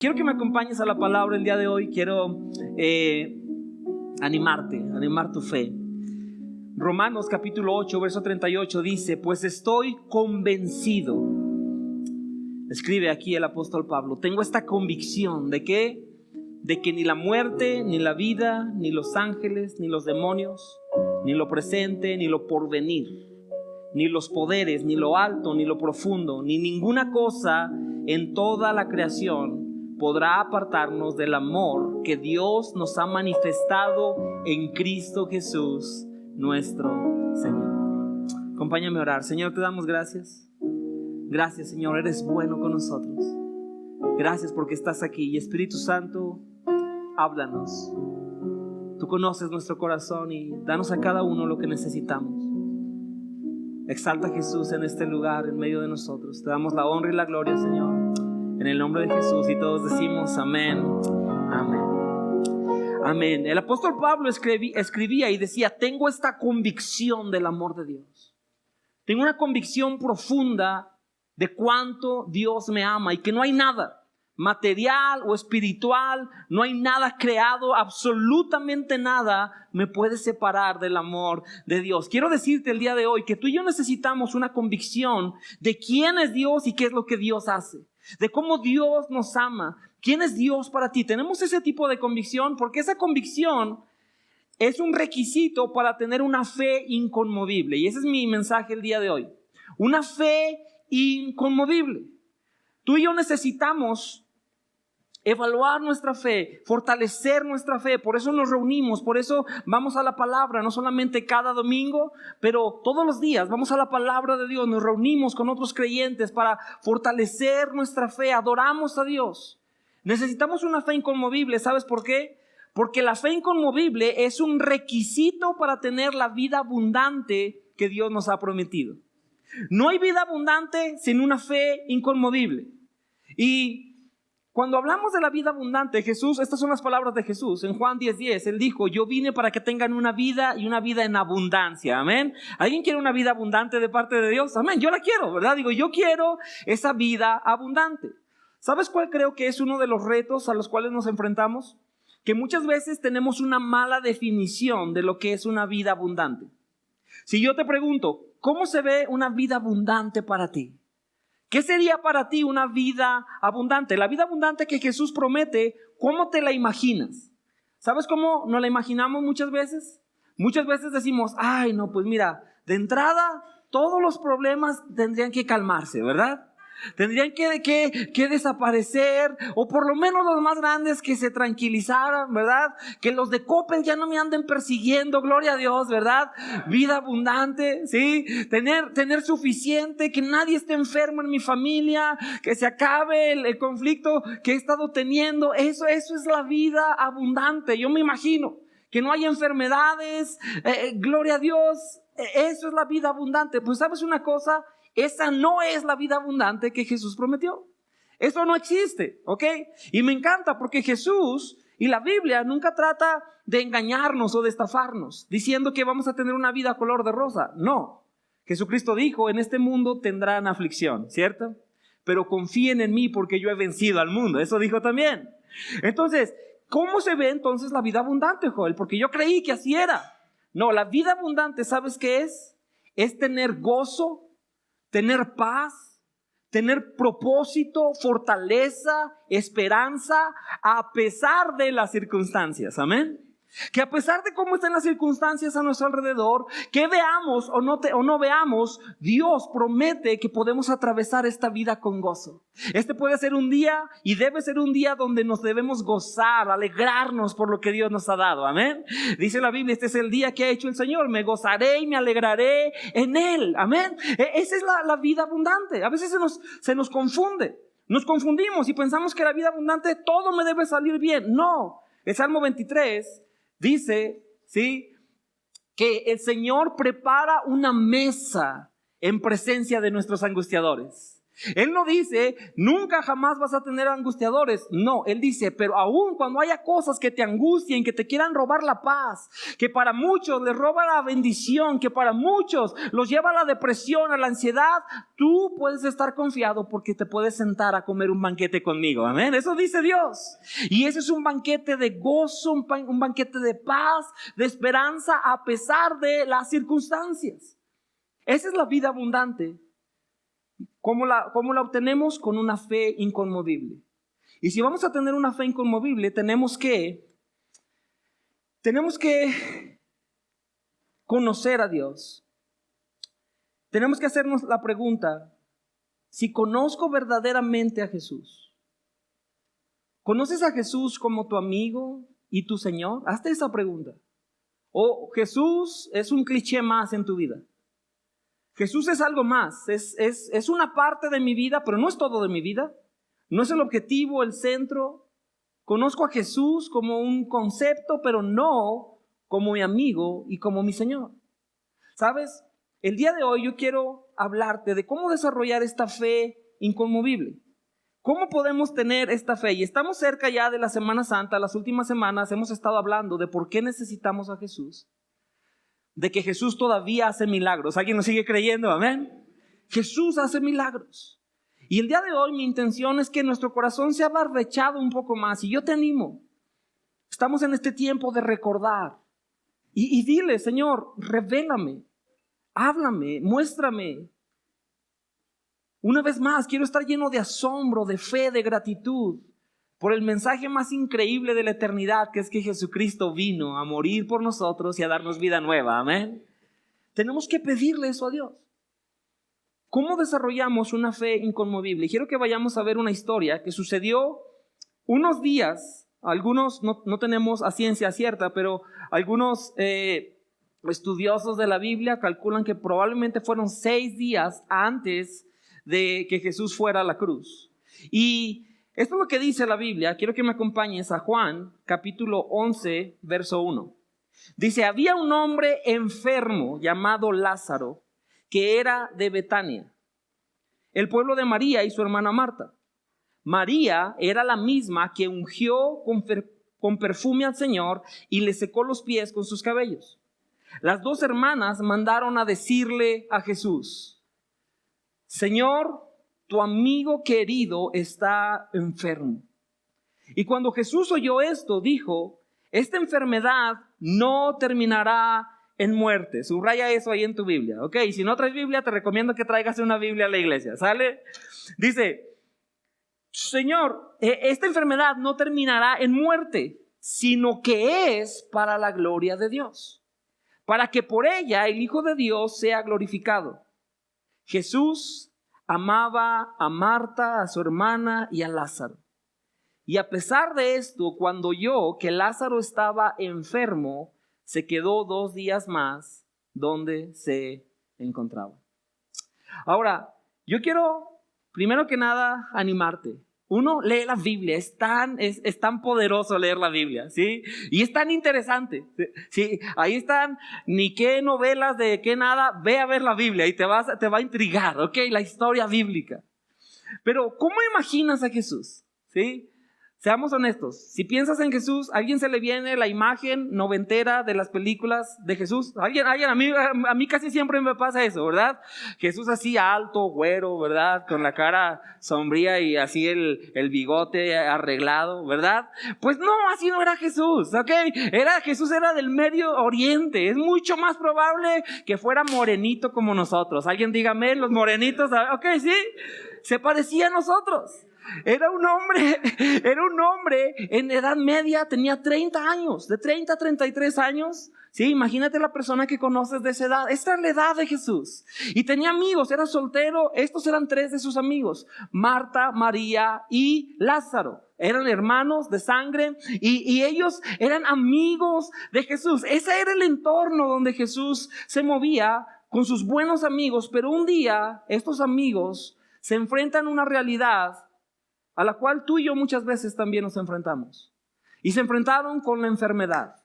Quiero que me acompañes a la palabra el día de hoy. Quiero animar tu fe. Romanos capítulo 8, verso 38 dice: pues estoy convencido, escribe aquí el apóstol Pablo, tengo esta convicción de que ni la muerte, ni la vida, ni los ángeles, ni los demonios, ni lo presente, ni lo porvenir, ni los poderes, ni lo alto, ni lo profundo, ni ninguna cosa en toda la creación podrá apartarnos del amor que Dios nos ha manifestado en Cristo Jesús, nuestro Señor. Acompáñame a orar. Señor, te damos gracias. Gracias, Señor, eres bueno con nosotros. Gracias porque estás aquí. Y Espíritu Santo, háblanos. Tú conoces nuestro corazón y danos a cada uno lo que necesitamos. Exalta a Jesús en este lugar, en medio de nosotros. Te damos la honra y la gloria, Señor, en el nombre de Jesús. Y todos decimos amén, amén, amén. El apóstol Pablo escribía y decía: tengo esta convicción del amor de Dios. Tengo una convicción profunda de cuánto Dios me ama y que no hay nada material o espiritual, no hay nada creado, absolutamente nada me puede separar del amor de Dios. Quiero decirte el día de hoy que tú y yo necesitamos una convicción de quién es Dios y qué es lo que Dios hace, de cómo Dios nos ama, quién es Dios para ti. Tenemos ese tipo de convicción porque esa convicción es un requisito para tener una fe inconmovible. Y ese es mi mensaje el día de hoy. Una fe inconmovible. Tú y yo necesitamos evaluar nuestra fe, fortalecer nuestra fe. Por eso nos reunimos, por eso vamos a la palabra, no solamente cada domingo, pero todos los días vamos a la palabra de Dios. Nos reunimos con otros creyentes para fortalecer nuestra fe, adoramos a Dios. Necesitamos una fe inconmovible. ¿Sabes por qué? Porque la fe inconmovible es un requisito para tener la vida abundante que Dios nos ha prometido. No hay vida abundante sin una fe inconmovible. Y cuando hablamos de la vida abundante, Jesús, estas son las palabras de Jesús. En Juan 10:10, Él dijo: yo vine para que tengan una vida y una vida en abundancia. Amén. ¿Alguien quiere una vida abundante de parte de Dios? Amén. Yo la quiero, ¿verdad? Digo, yo quiero esa vida abundante. ¿Sabes cuál creo que es uno de los retos a los cuales nos enfrentamos? Que muchas veces tenemos una mala definición de lo que es una vida abundante. Si yo te pregunto, ¿cómo se ve una vida abundante para ti? ¿Qué sería para ti una vida abundante? La vida abundante que Jesús promete, ¿cómo te la imaginas? ¿Sabes cómo nos la imaginamos muchas veces? Muchas veces decimos: ay, no, pues mira, de entrada todos los problemas tendrían que calmarse, ¿verdad? Tendrían que desaparecer, o por lo menos los más grandes que se tranquilizaran, ¿verdad? Que los de Coppel ya no me anden persiguiendo, gloria a Dios, ¿verdad? Vida abundante, ¿sí? Tener suficiente, que nadie esté enfermo en mi familia, que se acabe el conflicto que he estado teniendo. Eso es la vida abundante. Yo me imagino que no hay enfermedades, gloria a Dios, eso es la vida abundante. Pues ¿sabes una cosa? Esa no es la vida abundante que Jesús prometió. Eso no existe, ¿ok? Y me encanta porque Jesús y la Biblia nunca trata de engañarnos o de estafarnos, diciendo que vamos a tener una vida color de rosa. No. Jesucristo dijo: en este mundo tendrán aflicción, ¿cierto? Pero confíen en mí porque yo he vencido al mundo. Eso dijo también. Entonces, ¿cómo se ve entonces la vida abundante, Joel? Porque yo creí que así era. No, la vida abundante, ¿sabes qué es? Es tener gozo, tener paz, tener propósito, fortaleza, esperanza, a pesar de las circunstancias. Amén. Que a pesar de cómo están las circunstancias a nuestro alrededor, que veamos o no veamos, Dios promete que podemos atravesar esta vida con gozo. Este puede ser un día y debe ser un día donde nos debemos gozar, alegrarnos por lo que Dios nos ha dado. Amén. Dice la Biblia: este es el día que ha hecho el Señor, me gozaré y me alegraré en Él. Amén. Esa es la vida abundante. A veces se nos confunde. Nos confundimos y pensamos que la vida abundante todo me debe salir bien. No. El Salmo 23 dice, ¿sí?, que el Señor prepara una mesa en presencia de nuestros angustiadores. Él no dice, nunca jamás vas a tener angustiadores. No, Él dice, pero aún cuando haya cosas que te angustien, que te quieran robar la paz, que para muchos les roba la bendición, que para muchos los lleva a la depresión, a la ansiedad, tú puedes estar confiado porque te puedes sentar a comer un banquete conmigo. Amén. Eso dice Dios. Y ese es un banquete de gozo, un banquete de paz, de esperanza a pesar de las circunstancias. Esa es la vida abundante. ¿Cómo la obtenemos? Con una fe inconmovible. Y si vamos a tener una fe inconmovible, tenemos que conocer a Dios. Tenemos que hacernos la pregunta, si conozco verdaderamente a Jesús. ¿Conoces a Jesús como tu amigo y tu Señor? Hazte esa pregunta. ¿O Jesús es un cliché más en tu vida? Jesús es algo más, es una parte de mi vida, pero no es todo de mi vida. No es el objetivo, el centro. Conozco a Jesús como un concepto, pero no como mi amigo y como mi Señor. ¿Sabes? El día de hoy yo quiero hablarte de cómo desarrollar esta fe inconmovible. ¿Cómo podemos tener esta fe? Y estamos cerca ya de la Semana Santa. Las últimas semanas hemos estado hablando de por qué necesitamos a Jesús. De que Jesús todavía hace milagros. ¿Alguien lo sigue creyendo? Amén. Jesús hace milagros. Y el día de hoy mi intención es que nuestro corazón sea barbechado un poco más. Y yo te animo. Estamos en este tiempo de recordar. Y dile, Señor, revélame, háblame, muéstrame. Una vez más, quiero estar lleno de asombro, de fe, de gratitud por el mensaje más increíble de la eternidad, que es que Jesucristo vino a morir por nosotros y a darnos vida nueva. Amén. Tenemos que pedirle eso a Dios. ¿Cómo desarrollamos una fe inconmovible? Quiero que vayamos a ver una historia que sucedió unos días. Algunos no tenemos a ciencia cierta, pero algunos estudiosos de la Biblia calculan que probablemente fueron 6 días antes de que Jesús fuera a la cruz. Y esto es lo que dice la Biblia. Quiero que me acompañes a Juan, capítulo 11, verso 1. Dice, había un hombre enfermo llamado Lázaro, que era de Betania, el pueblo de María y su hermana Marta. María era la misma que ungió con perfume al Señor y le secó los pies con sus cabellos. Las 2 hermanas mandaron a decirle a Jesús, Señor, tu amigo querido está enfermo. Y cuando Jesús oyó esto, dijo, esta enfermedad no terminará en muerte. Subraya eso ahí en tu Biblia, ¿ok? Si no traes Biblia, te recomiendo que traigas una Biblia a la iglesia, ¿sale? Dice, Señor, esta enfermedad no terminará en muerte, sino que es para la gloria de Dios, para que por ella el Hijo de Dios sea glorificado. Jesús amaba a Marta, a su hermana y a Lázaro. Y a pesar de esto, cuando oyó que Lázaro estaba enfermo, se quedó 2 días más donde se encontraba. Ahora, yo quiero, primero que nada, animarte. Uno, lee la Biblia, es tan poderoso leer la Biblia, ¿sí? Y es tan interesante, ¿sí? Ahí están, ni qué novelas, de qué nada, ve a ver la Biblia y te va a intrigar, ¿ok? La historia bíblica. Pero, ¿cómo imaginas a Jesús? ¿Sí? Seamos honestos, si piensas en Jesús, ¿a alguien se le viene la imagen noventera de las películas de Jesús? A mí casi siempre me pasa eso, ¿verdad? Jesús así alto, güero, ¿verdad? Con la cara sombría y así el bigote arreglado, ¿verdad? Pues no, así no era Jesús, ¿ok? Jesús era del Medio Oriente. Es mucho más probable que fuera morenito como nosotros. Alguien dígame, los morenitos, ¿ok? Sí, se parecía a nosotros. Era un hombre en edad media, tenía 30 años, de 30 a 33 años. Sí, imagínate la persona que conoces de esa edad. Esta es la edad de Jesús. Y tenía amigos, era soltero. Estos eran 3 de sus amigos: Marta, María y Lázaro. Eran hermanos de sangre y ellos eran amigos de Jesús. Ese era el entorno donde Jesús se movía con sus buenos amigos. Pero un día estos amigos se enfrentan a una realidad a la cual tú y yo muchas veces también nos enfrentamos. Y se enfrentaron con la enfermedad.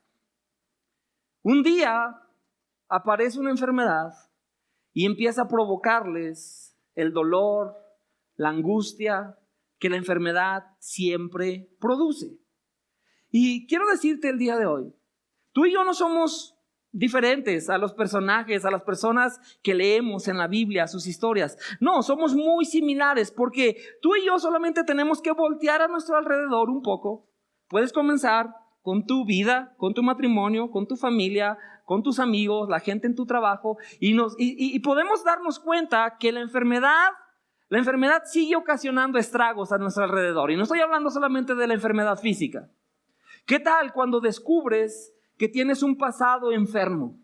Un día aparece una enfermedad y empieza a provocarles el dolor, la angustia que la enfermedad siempre produce. Y quiero decirte el día de hoy, tú y yo no somos diferentes a los personajes, a las personas que leemos en la Biblia, sus historias. No, somos muy similares porque tú y yo solamente tenemos que voltear a nuestro alrededor un poco. Puedes comenzar con tu vida, con tu matrimonio, con tu familia, con tus amigos, la gente en tu trabajo y podemos darnos cuenta que la enfermedad sigue ocasionando estragos a nuestro alrededor. Y no estoy hablando solamente de la enfermedad física. ¿Qué tal cuando descubres que tienes un pasado enfermo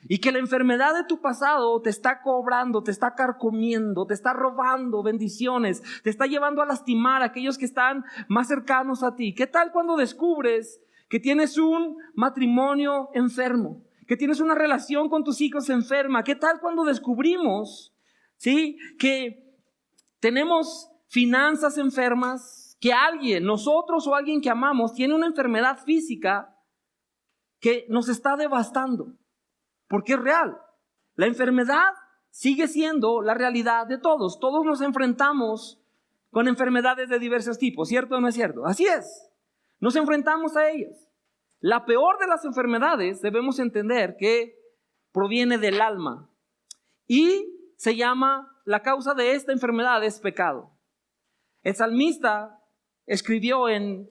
y que la enfermedad de tu pasado te está cobrando, te está carcomiendo, te está robando bendiciones, te está llevando a lastimar a aquellos que están más cercanos a ti? ¿Qué tal cuando descubres que tienes un matrimonio enfermo, que tienes una relación con tus hijos enferma? ¿Qué tal cuando descubrimos, ¿sí?, que tenemos finanzas enfermas, que alguien, nosotros o alguien que amamos, tiene una enfermedad física que nos está devastando? Porque es real. La enfermedad sigue siendo la realidad de todos. Todos nos enfrentamos con enfermedades de diversos tipos, ¿cierto o no es cierto? Así es. Nos enfrentamos a ellas. La peor de las enfermedades debemos entender que proviene del alma y se llama, la causa de esta enfermedad es pecado. El salmista escribió en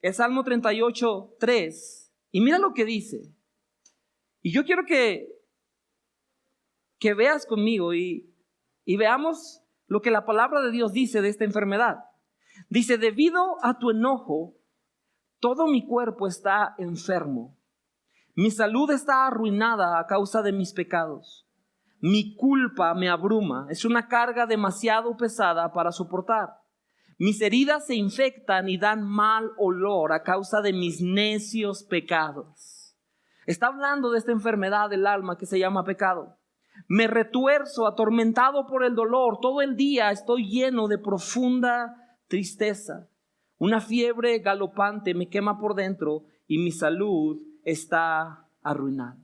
el Salmo 38:3 y mira lo que dice. Y yo quiero que veas conmigo y veamos lo que la palabra de Dios dice de esta enfermedad. Dice: debido a tu enojo, todo mi cuerpo está enfermo. Mi salud está arruinada a causa de mis pecados. Mi culpa me abruma. Es una carga demasiado pesada para soportar. Mis heridas se infectan y dan mal olor a causa de mis necios pecados. Está hablando de esta enfermedad del alma que se llama pecado. Me retuerzo, atormentado por el dolor. Todo el día estoy lleno de profunda tristeza. Una fiebre galopante me quema por dentro y mi salud está arruinada.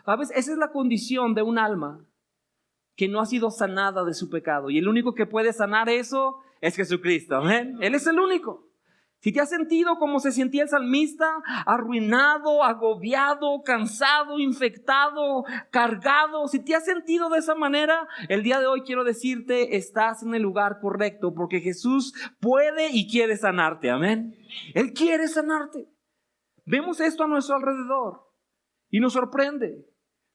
¿Sabes? Esa es la condición de un alma que no ha sido sanada de su pecado. Y el único que puede sanar eso es Jesucristo. ¿Amén? Él es el único. Si te has sentido como se sentía el salmista, arruinado, agobiado, cansado, infectado, cargado, si te has sentido de esa manera, el día de hoy quiero decirte, estás en el lugar correcto, porque Jesús puede y quiere sanarte. Amén. Él quiere sanarte. Vemos esto a nuestro alrededor y nos sorprende.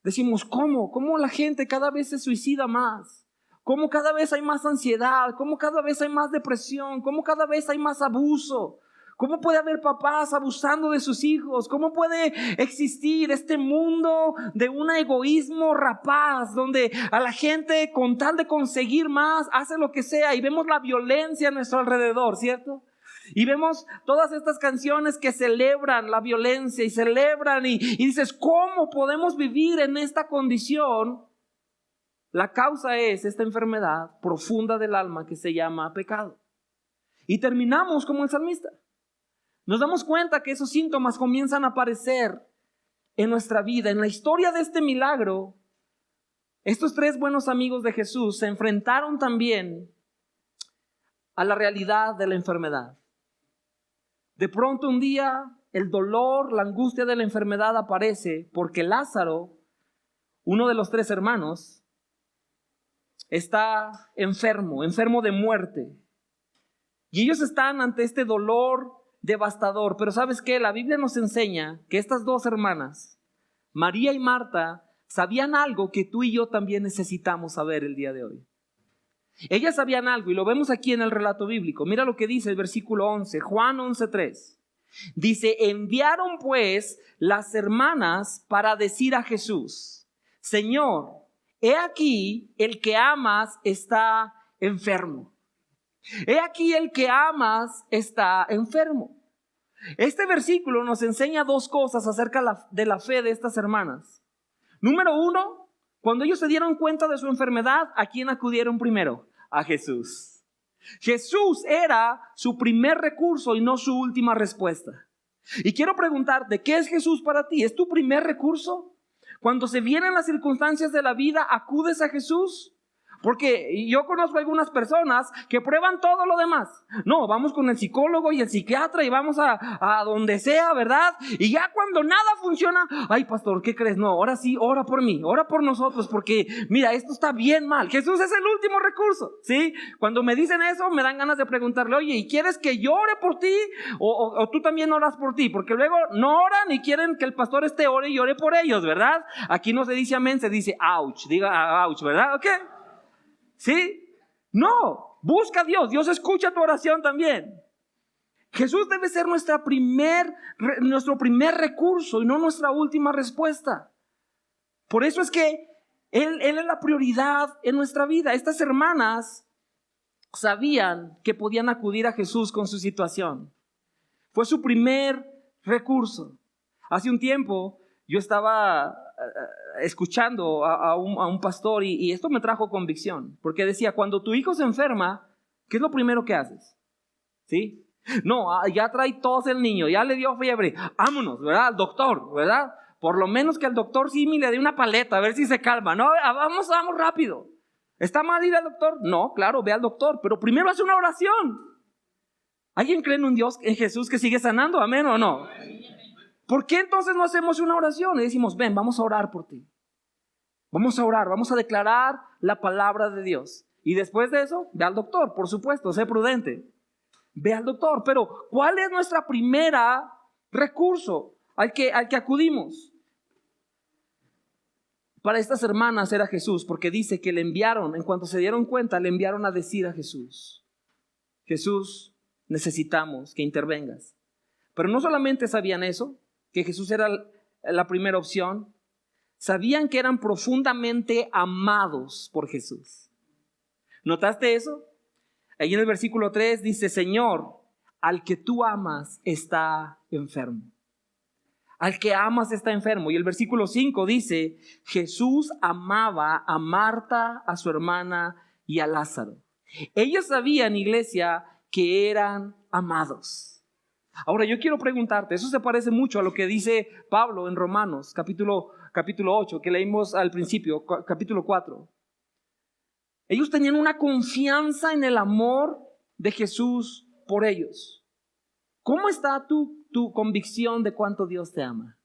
Decimos, ¿cómo la gente cada vez se suicida más? ¿Cómo cada vez hay más ansiedad? ¿Cómo cada vez hay más depresión? ¿Cómo cada vez hay más abuso? ¿Cómo puede haber papás abusando de sus hijos? ¿Cómo puede existir este mundo de un egoísmo rapaz donde a la gente con tal de conseguir más hace lo que sea? Y vemos la violencia a nuestro alrededor, ¿cierto? Y vemos todas estas canciones que celebran la violencia y celebran y dices, ¿cómo podemos vivir en esta condición? La causa es esta enfermedad profunda del alma que se llama pecado. Y terminamos como el salmista. Nos damos cuenta que esos síntomas comienzan a aparecer en nuestra vida. En la historia de este milagro, estos tres buenos amigos de Jesús se enfrentaron también a la realidad de la enfermedad. De pronto un día el dolor, la angustia de la enfermedad aparece porque Lázaro, uno de los tres hermanos, está enfermo de muerte. Y ellos están ante este dolor devastador. Pero ¿sabes qué? La Biblia nos enseña que estas dos hermanas, María y Marta, sabían algo que tú y yo también necesitamos saber el día de hoy. Ellas sabían algo y lo vemos aquí en el relato bíblico. Mira lo que dice el versículo 11, Juan 11:3. Dice, enviaron pues las hermanas para decir a Jesús, Señor, he aquí el que amas está enfermo. He aquí el que amas está enfermo. Este versículo nos enseña dos cosas acerca de la fe de estas hermanas. Número uno, cuando ellos se dieron cuenta de su enfermedad, ¿a quién acudieron primero? A Jesús. Jesús era su primer recurso y no su última respuesta. Y quiero preguntarte, ¿qué es Jesús para ti? ¿Es tu primer recurso? Cuando se vienen las circunstancias de la vida, ¿acudes a Jesús? Porque yo conozco algunas personas que prueban todo lo demás. No, vamos con el psicólogo y el psiquiatra y vamos a donde sea, ¿verdad? Y ya cuando nada funciona, ay, pastor, ¿qué crees? No, ahora sí, ora por mí, ora por nosotros, porque mira, esto está bien mal. Jesús es el último recurso, ¿sí? Cuando me dicen eso, me dan ganas de preguntarle, oye, ¿y quieres que yo ore por ti? O tú también oras por ti, porque luego no oran y quieren que el pastor ore y ore por ellos, ¿verdad? Aquí no se dice amén, se dice ouch, diga ouch, ¿verdad? ¿Ok? ¿Sí? No, busca a Dios. Dios escucha tu oración también. Jesús debe ser nuestro primer recurso y no nuestra última respuesta. Por eso es que Él es la prioridad en nuestra vida. Estas hermanas sabían que podían acudir a Jesús con su situación. Fue su primer recurso. Hace un tiempo yo estaba escuchando a un pastor y esto me trajo convicción, porque decía, cuando tu hijo se enferma, ¿qué es lo primero que haces? ¿Sí? No, ya trae tos el niño, ya le dio fiebre, vámonos, ¿verdad? Al doctor, ¿verdad? Por lo menos que al doctor Simi le dé una paleta, a ver si se calma, ¿no? Vamos rápido. ¿Está mal ir al doctor? No, claro, ve al doctor, pero primero hace una oración. ¿Alguien cree en un Dios, en Jesús que sigue sanando? ¿Amén o no? ¿Por qué entonces no hacemos una oración? Y decimos, ven, vamos a orar por ti. Vamos a orar, vamos a declarar la palabra de Dios. Y después de eso, ve al doctor, por supuesto, sé prudente. Ve al doctor. Pero, ¿cuál es nuestra primera recurso al que acudimos? Para estas hermanas era Jesús, porque dice que le enviaron, en cuanto se dieron cuenta, le enviaron a decir a Jesús, Jesús, necesitamos que intervengas. Pero no solamente sabían eso, que Jesús era la primera opción, sabían que eran profundamente amados por Jesús. ¿Notaste eso? Ahí en el versículo 3 dice, Señor, al que tú amas está enfermo. Al que amas está enfermo. Y el versículo 5 dice, Jesús amaba a Marta, a su hermana y a Lázaro. Ellos sabían, iglesia, que eran amados. Ahora yo quiero preguntarte, eso se parece mucho a lo que dice Pablo en Romanos, capítulo 8, que leímos al principio, capítulo 4. Ellos tenían una confianza en el amor de Jesús por ellos. ¿Cómo está tu convicción de cuánto Dios te ama?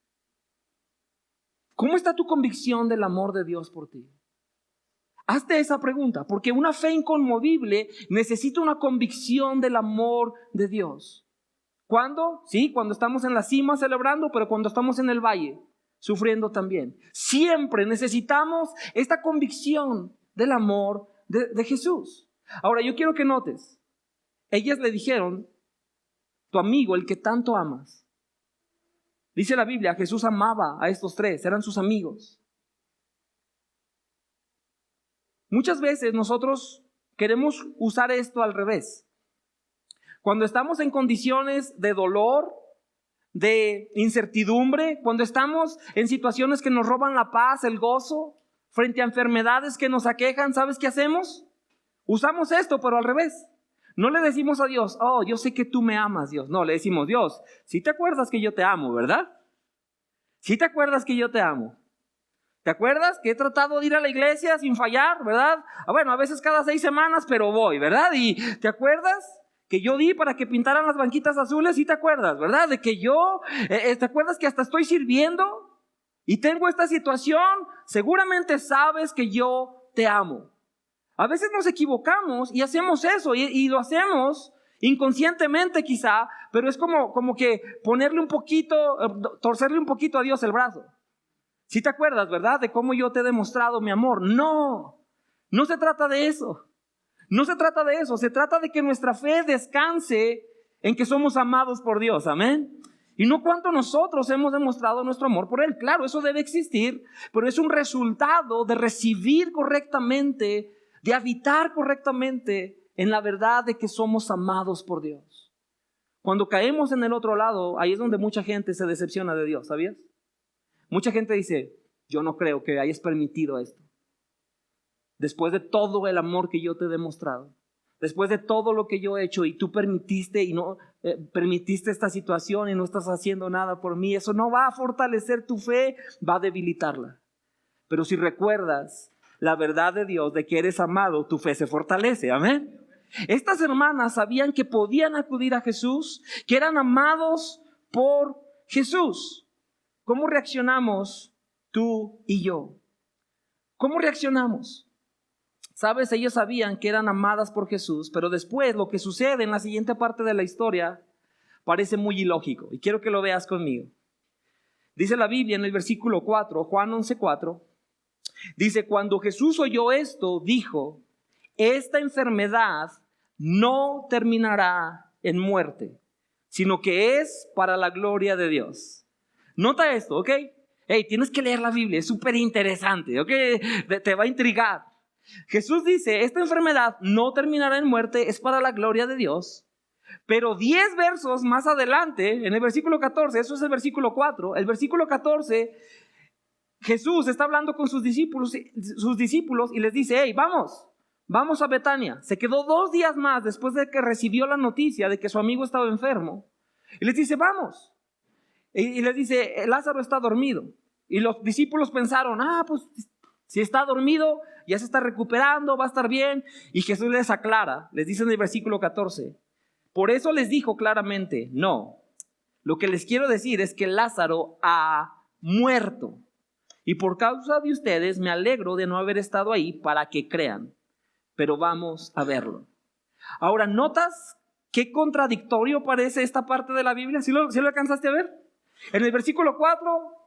¿Cómo está tu convicción del amor de Dios por ti? Hazte esa pregunta, porque una fe inconmovible necesita una convicción del amor de Dios. ¿Cuándo? Sí, cuando estamos en la cima celebrando, pero cuando estamos en el valle, sufriendo también. Siempre necesitamos esta convicción del amor de Jesús. Ahora, yo quiero que notes, ellas le dijeron, tu amigo, el que tanto amas. Dice la Biblia, Jesús amaba a estos tres, eran sus amigos. Muchas veces nosotros queremos usar esto al revés. Cuando estamos en condiciones de dolor, de incertidumbre, cuando estamos en situaciones que nos roban la paz, el gozo, frente a enfermedades que nos aquejan, ¿sabes qué hacemos? Usamos esto, pero al revés. No le decimos a Dios, oh, yo sé que tú me amas, Dios. No, le decimos, Dios, sí te acuerdas que yo te amo, ¿verdad? Sí te acuerdas que yo te amo. ¿Te acuerdas que he tratado de ir a la iglesia sin fallar, verdad? Bueno, a veces cada 6 semanas, pero voy, ¿verdad? ¿Y te acuerdas que yo di para que pintaran las banquitas azules? Sí te acuerdas, ¿verdad? De que yo, ¿te acuerdas que hasta estoy sirviendo? Y tengo esta situación, seguramente sabes que yo te amo. A veces nos equivocamos y hacemos eso, y lo hacemos inconscientemente quizá, pero es como que ponerle un poquito, torcerle un poquito a Dios el brazo. ¿Sí te acuerdas, verdad? De cómo yo te he demostrado mi amor. No se trata de eso. No se trata de eso. Se trata de que nuestra fe descanse en que somos amados por Dios. Amén. Y no cuánto nosotros hemos demostrado nuestro amor por Él. Claro, eso debe existir, pero es un resultado de recibir correctamente, de habitar correctamente en la verdad de que somos amados por Dios. Cuando caemos en el otro lado, ahí es donde mucha gente se decepciona de Dios, ¿sabías? Mucha gente dice, yo no creo que hayas permitido esto. Después de todo el amor que yo te he demostrado, después de todo lo que yo he hecho y tú permitiste y no permitiste esta situación y no estás haciendo nada por mí, eso no va a fortalecer tu fe, va a debilitarla. Pero si recuerdas la verdad de Dios de que eres amado, tu fe se fortalece. Amén. Estas hermanas sabían que podían acudir a Jesús, que eran amados por Jesús. ¿Cómo reaccionamos tú y yo? ¿Cómo reaccionamos? Sabes, ellos sabían que eran amadas por Jesús, pero después lo que sucede en la siguiente parte de la historia parece muy ilógico, y quiero que lo veas conmigo. Dice la Biblia en el versículo 4, Juan 11:4, dice: cuando Jesús oyó esto, dijo: esta enfermedad no terminará en muerte, sino que es para la gloria de Dios. Nota esto, ¿ok? Hey, tienes que leer la Biblia, es súper interesante, ¿ok? Te va a intrigar. Jesús dice: esta enfermedad no terminará en muerte, es para la gloria de Dios. Pero 10 versos más adelante, en el versículo 14, eso es el versículo 4, el versículo 14, Jesús está hablando con sus discípulos y les dice: hey, vamos a Betania. Se quedó 2 días más después de que recibió la noticia de que su amigo estaba enfermo. Y les dice: vamos. Y les dice: Lázaro está dormido. Y los discípulos pensaron: pues si está dormido, ya se está recuperando, va a estar bien. Y Jesús les aclara, les dice en el versículo 14: por eso les dijo claramente, no, lo que les quiero decir es que Lázaro ha muerto. Y por causa de ustedes me alegro de no haber estado ahí para que crean. Pero vamos a verlo. Ahora, ¿notas qué contradictorio parece esta parte de la Biblia? ¿Sí lo alcanzaste a ver? En el versículo 4,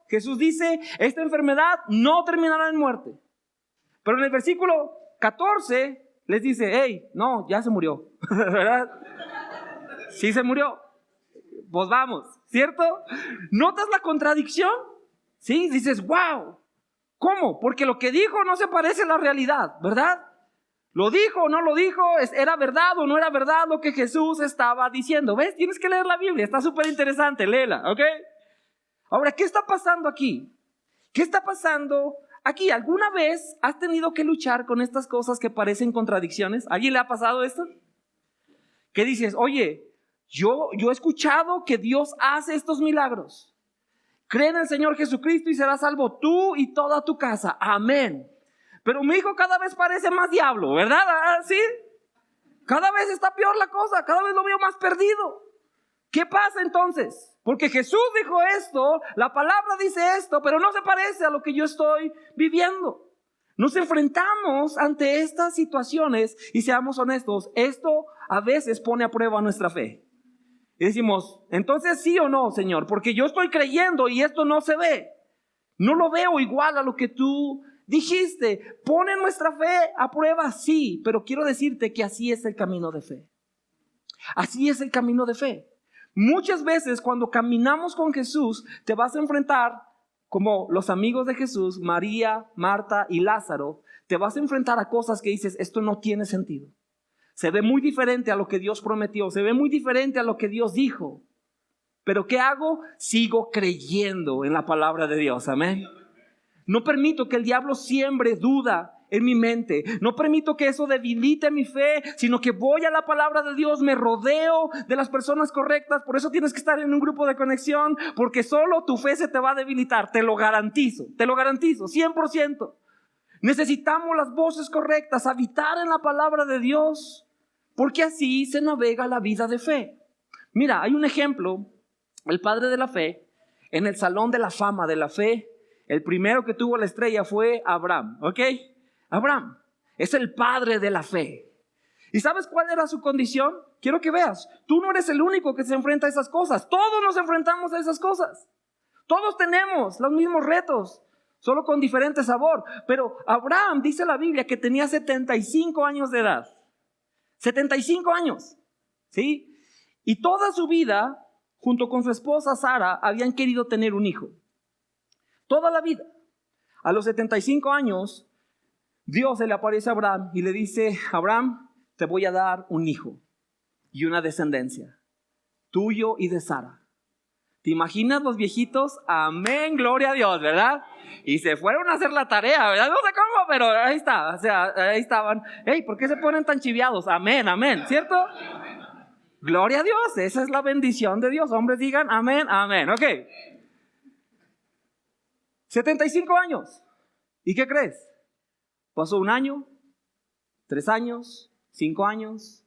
Jesús dice: esta enfermedad no terminará en muerte. Pero en el versículo 14 les dice: hey, no, ya se murió. ¿Verdad? Sí se murió. Pues vamos, ¿cierto? ¿Notas la contradicción? Sí, dices: wow. ¿Cómo? Porque lo que dijo no se parece a la realidad, ¿verdad? ¿Lo dijo o no lo dijo? ¿Era verdad o no era verdad lo que Jesús estaba diciendo? ¿Ves? Tienes que leer la Biblia, está súper interesante, léela, ¿ok? Ahora, ¿qué está pasando aquí? ¿Qué está pasando aquí? ¿Alguna vez has tenido que luchar con estas cosas que parecen contradicciones? ¿A alguien le ha pasado esto? ¿Qué dices? Oye, yo he escuchado que Dios hace estos milagros. Cree en el Señor Jesucristo y serás salvo tú y toda tu casa. Amén. Pero mi hijo cada vez parece más diablo, ¿verdad? ¿Sí? Cada vez está peor la cosa, cada vez lo veo más perdido. ¿Qué pasa entonces? Porque Jesús dijo esto, la palabra dice esto, pero no se parece a lo que yo estoy viviendo. Nos enfrentamos ante estas situaciones y seamos honestos, esto a veces pone a prueba nuestra fe. Y decimos: entonces sí o no, Señor, porque yo estoy creyendo y esto no se ve. No lo veo igual a lo que tú dijiste. Pone nuestra fe a prueba, sí, pero quiero decirte que así es el camino de fe. Así es el camino de fe. Muchas veces cuando caminamos con Jesús, te vas a enfrentar, como los amigos de Jesús, María, Marta y Lázaro, te vas a enfrentar a cosas que dices: esto no tiene sentido. Se ve muy diferente a lo que Dios prometió, se ve muy diferente a lo que Dios dijo. Pero ¿qué hago? Sigo creyendo en la palabra de Dios, amén. No permito que el diablo siembre duda en mi mente. No permito que eso debilite mi fe, sino que voy a la palabra de Dios, me rodeo de las personas correctas. Por eso tienes que estar en un grupo de conexión, porque solo tu fe se te va a debilitar. Te lo garantizo, 100%. Necesitamos las voces correctas, habitar en la palabra de Dios, porque así se navega la vida de fe. Mira, hay un ejemplo, el padre de la fe, en el salón de la fama de la fe. El primero que tuvo la estrella fue Abraham, ¿ok? Abraham es el padre de la fe. ¿Y sabes cuál era su condición? Quiero que veas, tú no eres el único que se enfrenta a esas cosas. Todos nos enfrentamos a esas cosas. Todos tenemos los mismos retos, solo con diferente sabor. Pero Abraham, dice la Biblia, que tenía 75 años de edad. 75 años, ¿sí? Y toda su vida, junto con su esposa Sara, habían querido tener un hijo. Toda la vida. A los 75 años, Dios se le aparece a Abraham y le dice: Abraham, te voy a dar un hijo y una descendencia, tuyo y de Sara. ¿Te imaginas los viejitos? Amén, gloria a Dios, ¿verdad? Y se fueron a hacer la tarea, ¿verdad? No sé cómo, pero ahí está, o sea, ahí estaban. Hey, ¿por qué se ponen tan chiviados? Amén, amén, ¿cierto? Gloria a Dios, esa es la bendición de Dios. Hombres digan amén, amén, ok. 75 años. ¿Y qué crees? Pasó 1 año, 3 años, 5 años,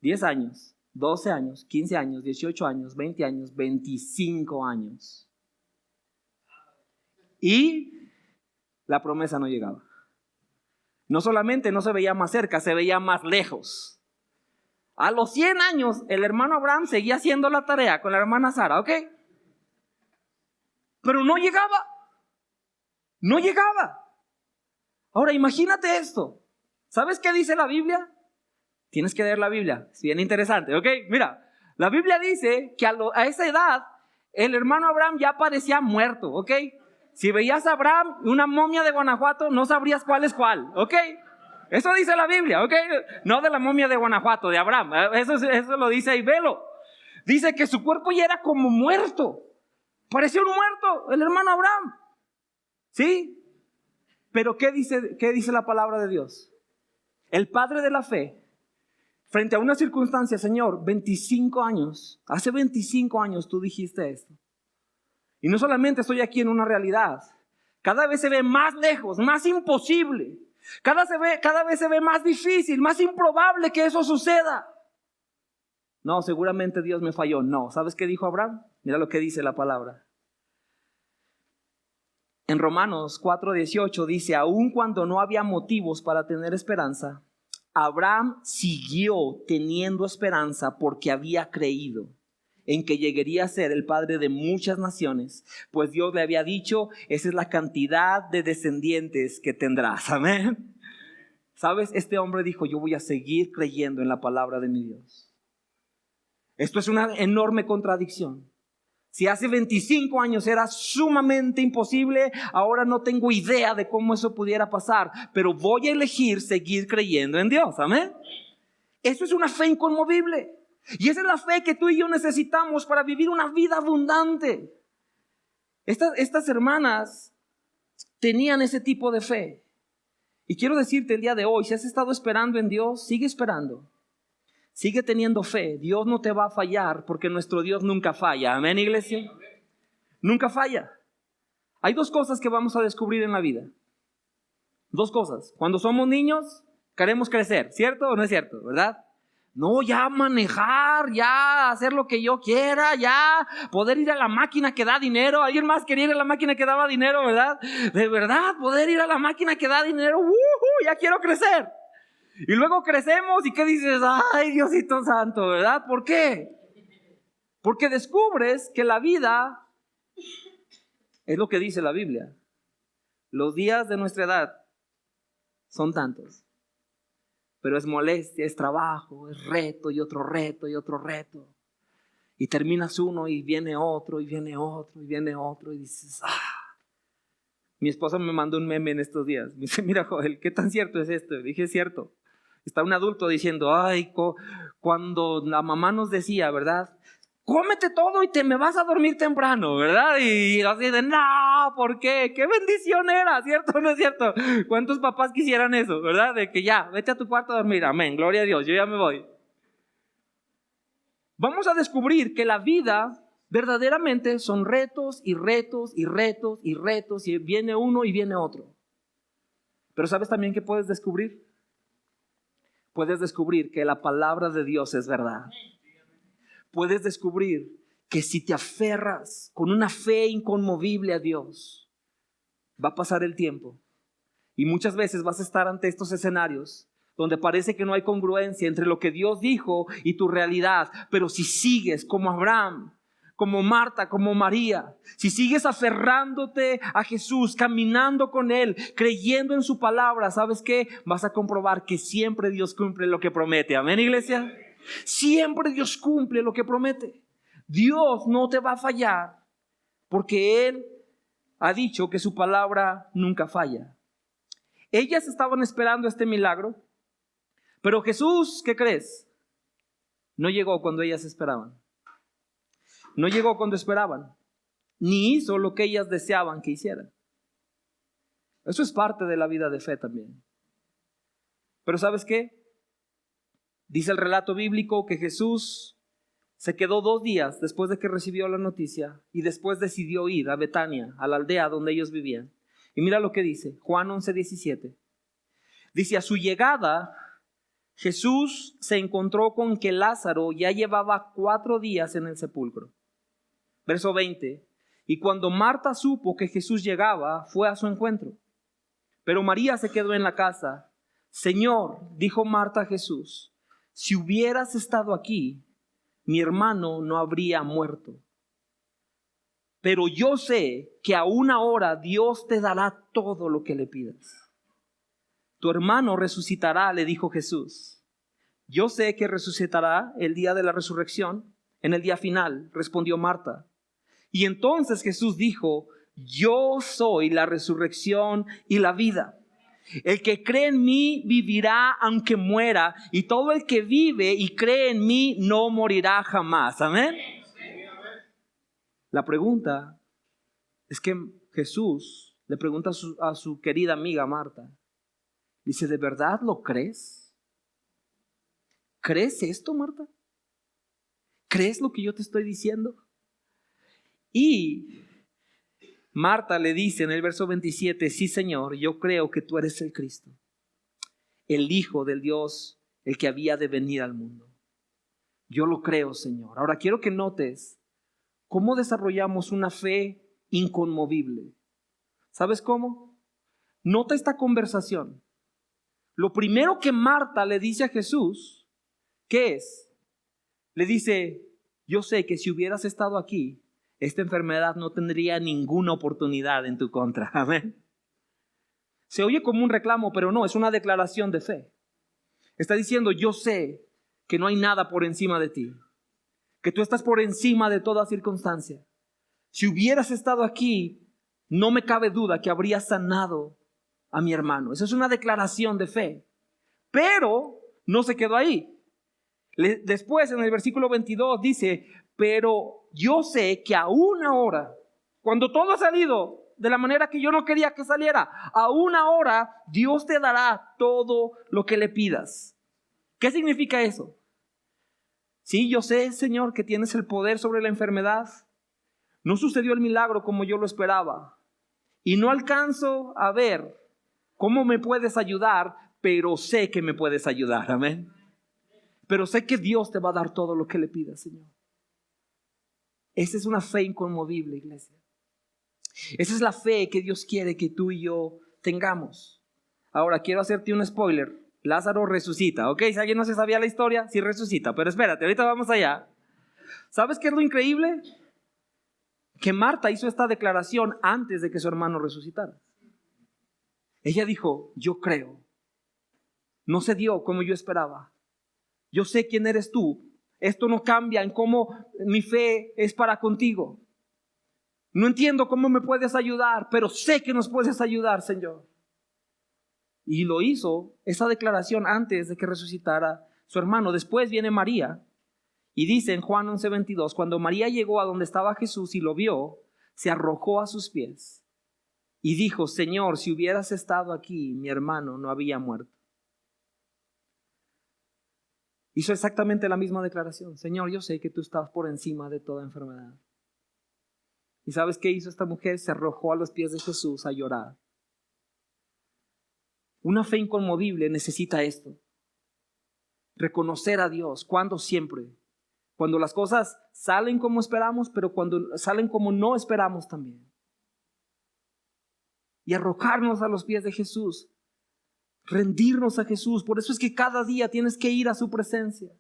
10 años, 12 años, 15 años, 18 años, 20 años, 25 años. Y la promesa no llegaba. No solamente no se veía más cerca, se veía más lejos. A los 100 años, el hermano Abraham seguía haciendo la tarea con la hermana Sara, ¿ok? Pero no llegaba. No llegaba. Ahora imagínate esto. ¿Sabes qué dice la Biblia? Tienes que leer la Biblia. Es bien interesante, ¿ok? Mira, la Biblia dice que a esa edad el hermano Abraham ya parecía muerto, ¿ok? Si veías a Abraham, una momia de Guanajuato, no sabrías cuál es cuál, ¿ok? Eso dice la Biblia, ¿ok? No de la momia de Guanajuato, de Abraham. Eso lo dice ahí, velo. Dice que su cuerpo ya era como muerto. Parecía un muerto el hermano Abraham. ¿Sí? Pero ¿qué dice la palabra de Dios? El padre de la fe, frente a una circunstancia, Señor, 25 años, hace 25 años tú dijiste esto. Y no solamente estoy aquí en una realidad, cada vez se ve más lejos, más imposible. Cada vez se ve más difícil, más improbable que eso suceda. No, seguramente Dios me falló. No, ¿sabes qué dijo Abraham? Mira lo que dice la palabra. En Romanos 4:18 dice, aun cuando no había motivos para tener esperanza, Abraham siguió teniendo esperanza porque había creído en que llegaría a ser el padre de muchas naciones, pues Dios le había dicho, esa es la cantidad de descendientes que tendrás. Amén. ¿Sabes? Este hombre dijo, yo voy a seguir creyendo en la palabra de mi Dios. Esto es una enorme contradicción. Si hace 25 años era sumamente imposible, ahora no tengo idea de cómo eso pudiera pasar, pero voy a elegir seguir creyendo en Dios. Amén. Eso es una fe inconmovible. Y esa es la fe que tú y yo necesitamos para vivir una vida abundante. Estas hermanas tenían ese tipo de fe. Y quiero decirte el día de hoy, si has estado esperando en Dios, sigue esperando. Sigue teniendo fe. Dios no te va a fallar porque nuestro Dios nunca falla. Amén, iglesia. Nunca falla. Hay 2 cosas que vamos a descubrir en la vida. 2 cosas. Cuando somos niños, queremos crecer. ¿Cierto o no es cierto? ¿Verdad? No, ya manejar, ya hacer lo que yo quiera, ya poder ir a la máquina que da dinero. ¿Alguien más quería ir a la máquina que daba dinero, verdad? De verdad, poder ir a la máquina que da dinero. Ya quiero crecer. Y luego crecemos y ¿qué dices? Ay, Diosito Santo, ¿verdad? ¿Por qué? Porque descubres que la vida es lo que dice la Biblia. Los días de nuestra edad son tantos. Pero es molestia, es trabajo, es reto y otro reto y otro reto. Y terminas uno y viene otro y viene otro y viene otro y dices, Mi esposa me mandó un meme en estos días. Me dice, mira Joel, ¿qué tan cierto es esto? Y dije, es cierto. Está un adulto diciendo, cuando la mamá nos decía, ¿verdad? Cómete todo y te me vas a dormir temprano, ¿verdad? Y así de, no, ¿por qué? ¡Qué bendición era! ¿Cierto o no es cierto? ¿Cuántos papás quisieran eso, verdad? De que ya, vete a tu cuarto a dormir. Amén, gloria a Dios, yo ya me voy. Vamos a descubrir que la vida verdaderamente son retos y retos y retos y retos, y viene uno y viene otro. Pero ¿sabes también qué puedes descubrir? Puedes descubrir que la palabra de Dios es verdad. Puedes descubrir que si te aferras con una fe inconmovible a Dios, va a pasar el tiempo. Y muchas veces vas a estar ante estos escenarios donde parece que no hay congruencia entre lo que Dios dijo y tu realidad. Pero si sigues como Abraham, como Marta, como María, si sigues aferrándote a Jesús, caminando con Él, creyendo en su palabra, ¿sabes qué? Vas a comprobar que siempre Dios cumple lo que promete. Amén, iglesia. Siempre Dios cumple lo que promete. Dios no te va a fallar porque Él ha dicho que su palabra nunca falla. Ellas estaban esperando este milagro, pero Jesús, ¿qué crees? No llegó cuando ellas esperaban. No llegó cuando esperaban, ni hizo lo que ellas deseaban que hicieran. Eso es parte de la vida de fe también. Pero ¿sabes qué? Dice el relato bíblico que Jesús se quedó 2 días después de que recibió la noticia y después decidió ir a Betania, a la aldea donde ellos vivían. Y mira lo que dice, Juan 11:17. Dice, a su llegada, Jesús se encontró con que Lázaro ya llevaba 4 días en el sepulcro. Verso 20. Y cuando Marta supo que Jesús llegaba, fue a su encuentro. Pero María se quedó en la casa. Señor, dijo Marta a Jesús, si hubieras estado aquí, mi hermano no habría muerto. Pero yo sé que aún ahora Dios te dará todo lo que le pidas. Tu hermano resucitará, le dijo Jesús. Yo sé que resucitará el día de la resurrección, en el día final, respondió Marta. Y entonces Jesús dijo, yo soy la resurrección y la vida. El que cree en mí vivirá aunque muera, y todo el que vive y cree en mí no morirá jamás. Amén. La pregunta es que Jesús le pregunta a su querida amiga Marta, dice, ¿de verdad lo crees? ¿Crees esto, Marta? ¿Crees lo que yo te estoy diciendo? Y Marta le dice en el verso 27, sí, Señor, yo creo que tú eres el Cristo, el Hijo del Dios, el que había de venir al mundo. Yo lo creo, Señor. Ahora quiero que notes cómo desarrollamos una fe inconmovible. ¿Sabes cómo? Nota esta conversación. Lo primero que Marta le dice a Jesús, ¿qué es? Le dice, yo sé que si hubieras estado aquí, esta enfermedad no tendría ninguna oportunidad en tu contra. Amén. Se oye como un reclamo, pero no, es una declaración de fe. Está diciendo, yo sé que no hay nada por encima de ti, que tú estás por encima de toda circunstancia. Si hubieras estado aquí, no me cabe duda que habrías sanado a mi hermano. Esa es una declaración de fe. Pero no se quedó ahí. Después en el versículo 22 dice, pero yo sé que aún ahora, cuando todo ha salido de la manera que yo no quería que saliera, aún ahora Dios te dará todo lo que le pidas. ¿Qué significa eso? Sí, yo sé, Señor, que tienes el poder sobre la enfermedad. No sucedió el milagro como yo lo esperaba. Y no alcanzo a ver cómo me puedes ayudar, pero sé que me puedes ayudar. Amén. Pero sé que Dios te va a dar todo lo que le pidas, Señor. Esa es una fe inconmovible, iglesia. Esa es la fe que Dios quiere que tú y yo tengamos. Ahora, quiero hacerte un spoiler. Lázaro resucita, ¿ok? Si alguien no se sabía la historia, sí resucita. Pero espérate, ahorita vamos allá. ¿Sabes qué es lo increíble? Que Marta hizo esta declaración antes de que su hermano resucitara. Ella dijo, yo creo. No se dio como yo esperaba. Yo sé quién eres tú. Esto no cambia en cómo mi fe es para contigo. No entiendo cómo me puedes ayudar, pero sé que nos puedes ayudar, Señor. Y lo hizo, esa declaración, antes de que resucitara su hermano. Después viene María y dice en Juan 11:22, cuando María llegó a donde estaba Jesús y lo vio, se arrojó a sus pies y dijo, Señor, si hubieras estado aquí, mi hermano no había muerto. Hizo exactamente la misma declaración. Señor, yo sé que tú estás por encima de toda enfermedad. ¿Y sabes qué hizo esta mujer? Se arrojó a los pies de Jesús a llorar. Una fe inconmovible necesita esto. Reconocer a Dios. ¿Cuándo? Siempre. Cuando las cosas salen como esperamos, pero cuando salen como no esperamos también. Y arrojarnos a los pies de Jesús. Rendirnos a Jesús. Por eso es que cada día tienes que ir a su presencia.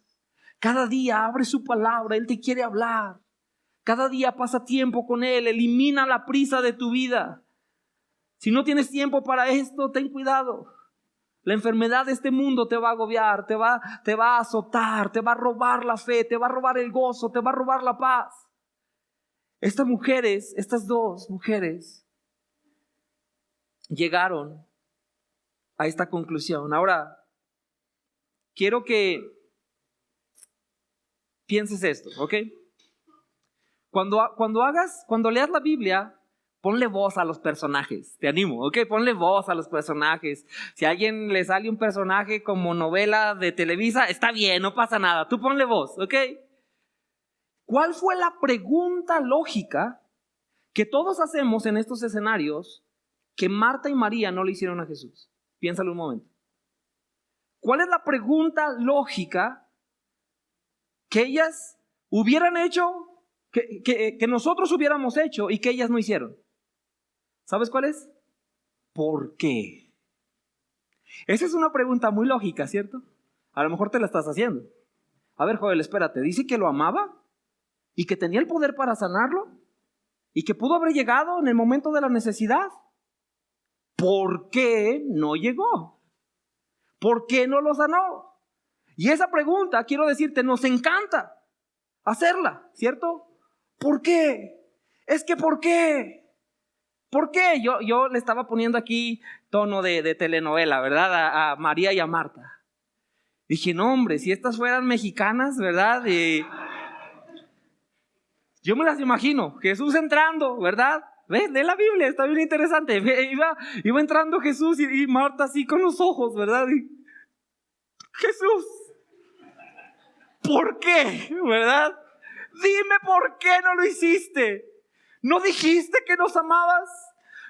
Cada día abre su palabra. Él te quiere hablar. Cada día pasa tiempo con Él. Elimina la prisa de tu vida. Si no tienes tiempo para esto, ten cuidado. La enfermedad de este mundo te va a agobiar, te va a azotar, te va a robar la fe, te va a robar el gozo, te va a robar la paz. Estas dos mujeres llegaron a esta conclusión. Ahora, quiero que pienses esto, ¿ok? Cuando leas la Biblia, ponle voz a los personajes, te animo, ¿ok? Ponle voz a los personajes. Si a alguien le sale un personaje como novela de Televisa, está bien, no pasa nada, tú ponle voz, ¿ok? ¿Cuál fue la pregunta lógica que todos hacemos en estos escenarios que Marta y María no le hicieron a Jesús? Piénsalo un momento. ¿Cuál es la pregunta lógica que ellas hubieran hecho, que nosotros hubiéramos hecho y que ellas no hicieron? ¿Sabes cuál es? ¿Por qué? Esa es una pregunta muy lógica, ¿cierto? A lo mejor te la estás haciendo. A ver, Joel, espérate, dice que lo amaba y que tenía el poder para sanarlo y que pudo haber llegado en el momento de la necesidad. ¿Por qué no llegó? ¿Por qué no lo sanó? Y esa pregunta, quiero decirte, nos encanta hacerla, ¿cierto? ¿Por qué? Es que ¿por qué? ¿Por qué? Yo le estaba poniendo aquí tono de telenovela, ¿verdad? A María y a Marta. Dije, no, hombre, si estas fueran mexicanas, ¿verdad? Yo me las imagino, Jesús entrando, ¿verdad? ¿Ves? Lee la Biblia, está bien interesante. Iba entrando Jesús y Marta así con los ojos, ¿verdad? Y, Jesús, ¿por qué? ¿Verdad? Dime por qué no lo hiciste. ¿No dijiste que nos amabas?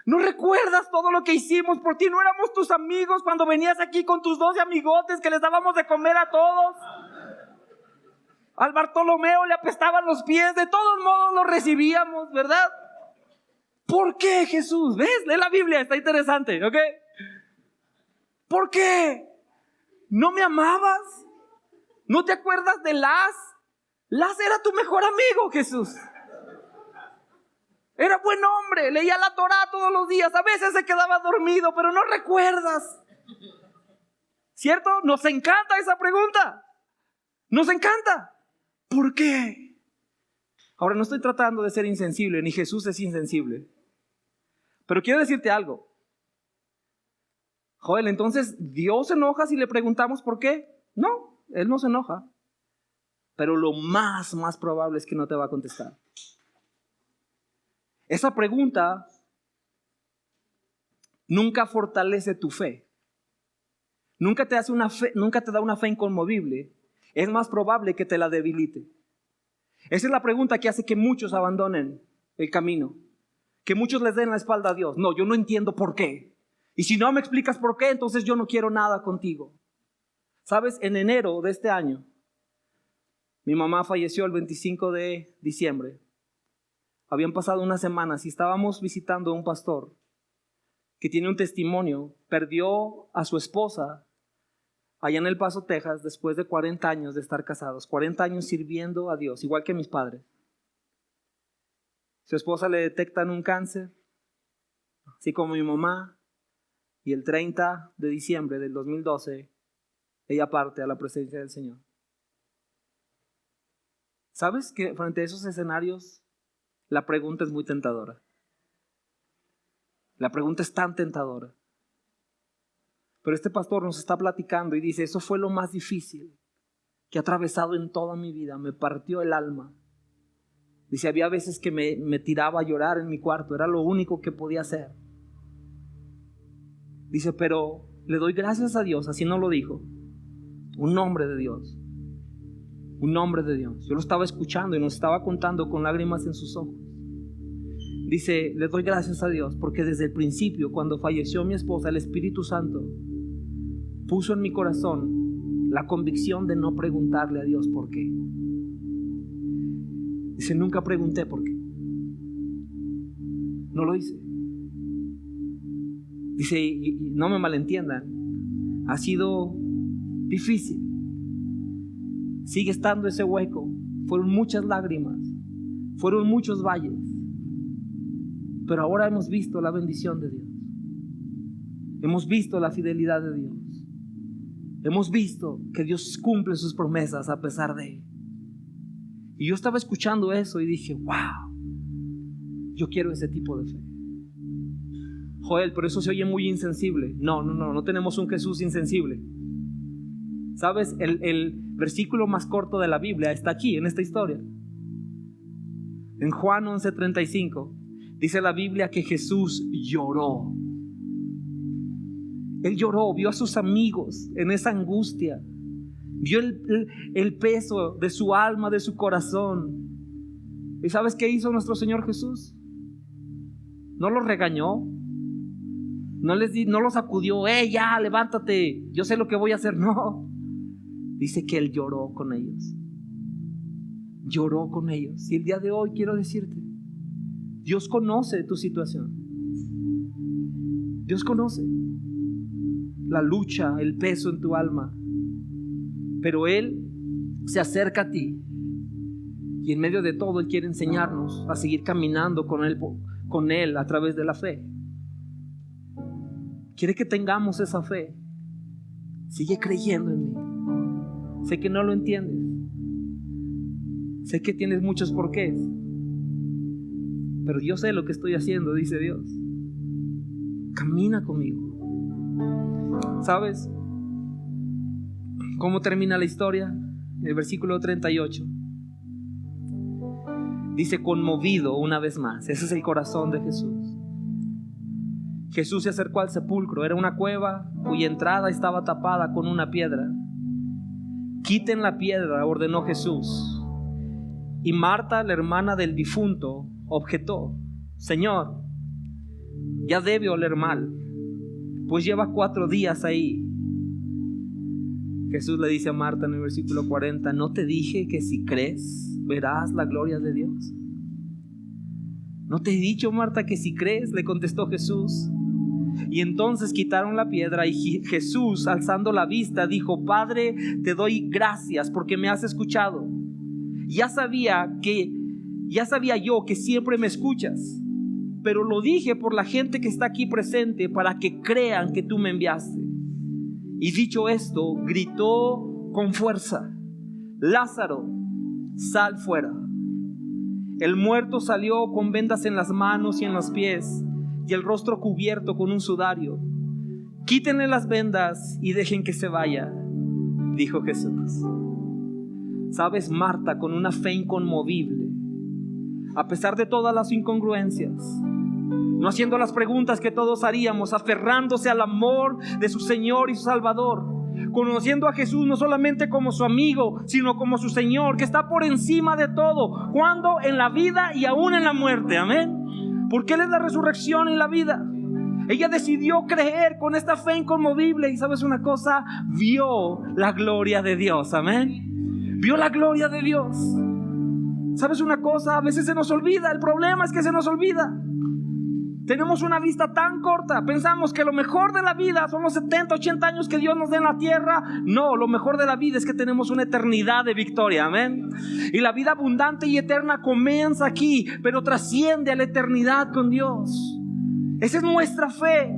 ¿No recuerdas todo lo que hicimos por ti? ¿No éramos tus amigos cuando venías aquí con tus 12 amigotes que les dábamos de comer a todos? Al Bartolomeo le apestaban los pies, de todos modos lo recibíamos, ¿verdad? ¿Por qué, Jesús? ¿Ves? Lee la Biblia, está interesante, ¿ok? ¿Por qué? ¿No me amabas? ¿No te acuerdas de Las? Las era tu mejor amigo, Jesús. Era buen hombre, leía la Torá todos los días, a veces se quedaba dormido, pero no recuerdas. ¿Cierto? Nos encanta esa pregunta. Nos encanta. ¿Por qué? Ahora, no estoy tratando de ser insensible, ni Jesús es insensible. Pero quiero decirte algo. Joel, entonces, ¿Dios se enoja si le preguntamos por qué? No, Él no se enoja. Pero lo más probable es que no te va a contestar. Esa pregunta nunca fortalece tu fe. Nunca te da una fe inconmovible. Es más probable que te la debilite. Esa es la pregunta que hace que muchos abandonen el camino. Que muchos les den la espalda a Dios. No, yo no entiendo por qué. Y si no me explicas por qué, entonces yo no quiero nada contigo. ¿Sabes? En enero de este año, mi mamá falleció el 25 de diciembre. Habían pasado unas semanas y estábamos visitando a un pastor que tiene un testimonio. Perdió a su esposa allá en El Paso, Texas, después de 40 años de estar casados. 40 años sirviendo a Dios, igual que mis padres. Su esposa le detectan un cáncer, así como mi mamá. Y el 30 de diciembre del 2012, ella parte a la presencia del Señor. ¿Sabes que frente a esos escenarios la pregunta es muy tentadora? La pregunta es tan tentadora. Pero este pastor nos está platicando y dice, eso fue lo más difícil que he atravesado en toda mi vida. Me partió el alma. Dice, había veces que me tiraba a llorar en mi cuarto. Era lo único que podía hacer. Dice, pero le doy gracias a Dios. Así no lo dijo. Un hombre de Dios. Un hombre de Dios. Yo lo estaba escuchando y nos estaba contando con lágrimas en sus ojos. Dice, le doy gracias a Dios porque desde el principio, cuando falleció mi esposa, el Espíritu Santo puso en mi corazón la convicción de no preguntarle a Dios por qué. Dice, nunca pregunté por qué. No lo hice. Dice, y no me malentiendan, ha sido difícil. Sigue estando ese hueco. Fueron muchas lágrimas, fueron muchos valles. Pero ahora hemos visto la bendición de Dios. Hemos visto la fidelidad de Dios. Hemos visto que Dios cumple sus promesas a pesar de él. Y yo estaba escuchando eso y dije, wow, yo quiero ese tipo de fe. Joel, pero eso se oye muy insensible. No tenemos un Jesús insensible. ¿Sabes? El versículo más corto de la Biblia está aquí, en esta historia. En Juan 11:35 dice la Biblia que Jesús lloró. Él lloró, vio a sus amigos en esa angustia. Vio el peso de su alma, de su corazón. ¿Y sabes qué hizo nuestro Señor Jesús? No los regañó. No los sacudió, ya, levántate, yo sé lo que voy a hacer. No, dice que Él lloró con ellos. Lloró con ellos. Y el día de hoy quiero decirte, Dios conoce tu situación. Dios conoce la lucha, el peso en tu alma. Pero Él se acerca a ti. Y en medio de todo Él quiere enseñarnos a seguir caminando con Él a través de la fe. Quiere que tengamos esa fe. Sigue creyendo en mí. Sé que no lo entiendes. Sé que tienes muchos porqués. Pero yo sé lo que estoy haciendo, dice Dios. Camina conmigo. ¿Sabes cómo termina la historia? En el versículo 38. Dice conmovido una vez más. Ese es el corazón de Jesús. Jesús se acercó al sepulcro. Era una cueva cuya entrada estaba tapada con una piedra. Quiten la piedra, ordenó Jesús. Y Marta, la hermana del difunto, objetó: Señor, ya debe oler mal, pues lleva 4 días ahí. Jesús le dice a Marta en el versículo 40: ¿no te dije que si crees verás la gloria de Dios? ¿No te he dicho, Marta, que si crees? Le contestó Jesús. Y entonces quitaron la piedra, y Jesús, alzando la vista, dijo: Padre, te doy gracias porque me has escuchado. Ya sabía yo que siempre me escuchas, pero lo dije por la gente que está aquí presente, para que crean que tú me enviaste. Y dicho esto, gritó con fuerza: Lázaro, sal fuera. El muerto salió con vendas en las manos y en los pies, y el rostro cubierto con un sudario. Quítenle las vendas y dejen que se vaya, dijo Jesús. Sabes, Marta, con una fe inconmovible, a pesar de todas las incongruencias, no haciendo las preguntas que todos haríamos, aferrándose al amor de su Señor y su Salvador, conociendo a Jesús no solamente como su amigo, sino como su Señor, que está por encima de todo, cuando en la vida y aún en la muerte, amén, porque Él es la resurrección y la vida. Ella decidió creer con esta fe inconmovible, y sabes una cosa, vio la gloria de Dios, amén. Vio la gloria de Dios. ¿Sabes una cosa? A veces se nos olvida. El problema es que se nos olvida. Tenemos una vista tan corta. Pensamos que lo mejor de la vida son los 70, 80 años que Dios nos dé en la tierra. No, lo mejor de la vida es que tenemos una eternidad de victoria, amén. Y la vida abundante y eterna comienza aquí, pero trasciende a la eternidad con Dios. Esa es nuestra fe.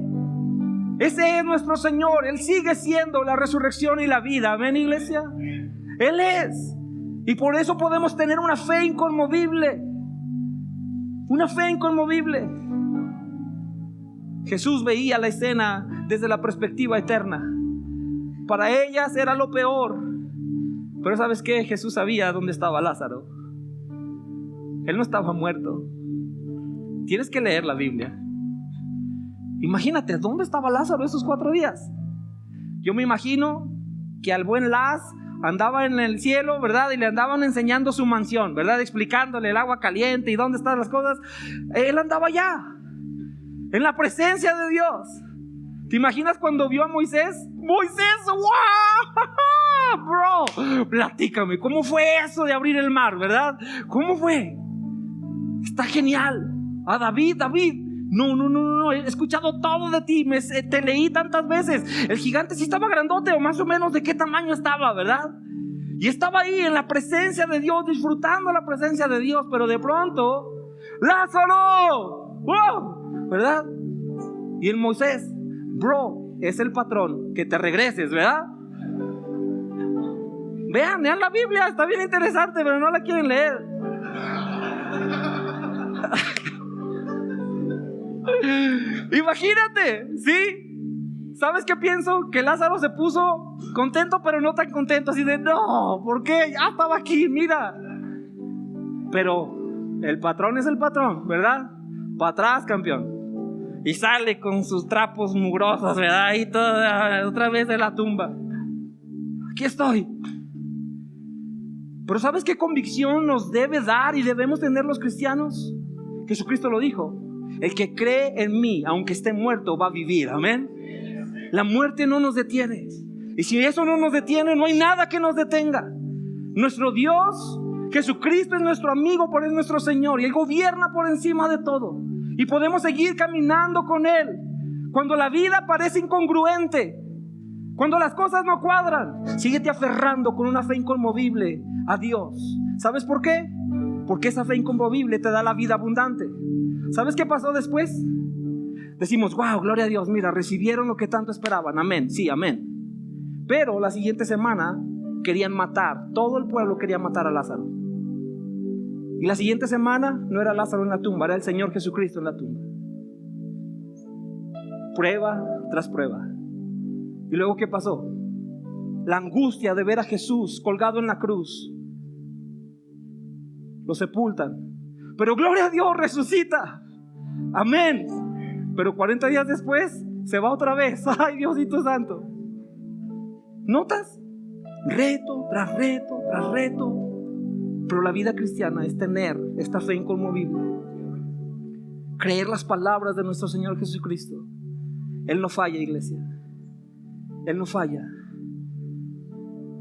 Ese es nuestro Señor. Él sigue siendo la resurrección y la vida, amén, iglesia. Él es. Y por eso podemos tener una fe inconmovible. Una fe inconmovible. Jesús veía la escena desde la perspectiva eterna. Para ellas era lo peor. Pero ¿sabes qué? Jesús sabía dónde estaba Lázaro. Él no estaba muerto. Tienes que leer la Biblia. Imagínate, ¿dónde estaba Lázaro esos 4 días? Yo me imagino que al buen Laz andaba en el cielo, ¿verdad? Y le andaban enseñando su mansión, ¿verdad? Explicándole el agua caliente y dónde están las cosas. Él andaba allá, en la presencia de Dios. ¿Te imaginas cuando vio a Moisés? ¡Moisés! ¡Wow! Bro, platícame, ¿cómo fue eso de abrir el mar, verdad? ¿Cómo fue? Está genial. A David. No, he escuchado todo de ti, te leí tantas veces. El gigante sí estaba grandote, o más o menos de qué tamaño estaba, ¿verdad? Y estaba ahí en la presencia de Dios, disfrutando la presencia de Dios. Pero de pronto, ¡Lázaro! ¡Wow! ¿Verdad? Y el Moisés, bro, es el patrón, que te regreses, ¿verdad? Vean la Biblia, está bien interesante, pero no la quieren leer. Imagínate, ¿sí? ¿Sabes qué pienso? Que Lázaro se puso contento, pero no tan contento, así de no, ¿por qué? Ya estaba aquí, mira. Pero el patrón es el patrón, ¿verdad? Para atrás, campeón. Y sale con sus trapos mugrosos, ¿verdad? Y otra vez de la tumba. Aquí estoy. Pero ¿sabes qué convicción nos debe dar y debemos tener los cristianos? Jesucristo lo dijo: El que cree en mí, aunque esté muerto, va a vivir. Amén. La muerte no nos detiene. Y si eso no nos detiene, no hay nada que nos detenga. Nuestro Dios, Jesucristo, es nuestro amigo, por Él es nuestro Señor. Y Él gobierna por encima de todo. Y podemos seguir caminando con Él. Cuando la vida parece incongruente, cuando las cosas no cuadran, síguete aferrando con una fe inconmovible a Dios. ¿Sabes por qué? Porque esa fe inconmovible te da la vida abundante. ¿Sabes qué pasó después? Decimos, wow, gloria a Dios, mira, recibieron lo que tanto esperaban. Amén, sí, amén. Pero la siguiente semana querían matar, todo el pueblo quería matar a Lázaro. Y la siguiente semana no era Lázaro en la tumba, era el Señor Jesucristo en la tumba. Prueba tras prueba. ¿Y luego qué pasó? La angustia de ver a Jesús colgado en la cruz. Lo sepultan. Pero gloria a Dios, resucita. Amén. Pero 40 días después se va otra vez. Ay, Diosito santo. ¿Notas? Reto tras reto tras reto. Pero la vida cristiana es tener esta fe inconmovible. Creer las palabras de nuestro Señor Jesucristo. Él no falla, iglesia. Él no falla.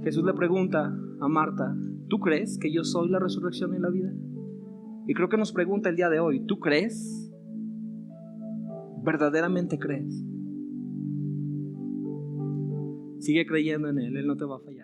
Jesús le pregunta a Marta, ¿tú crees que yo soy la resurrección y la vida? Y creo que nos pregunta el día de hoy, ¿tú crees? ¿Verdaderamente crees? Sigue creyendo en Él, Él no te va a fallar.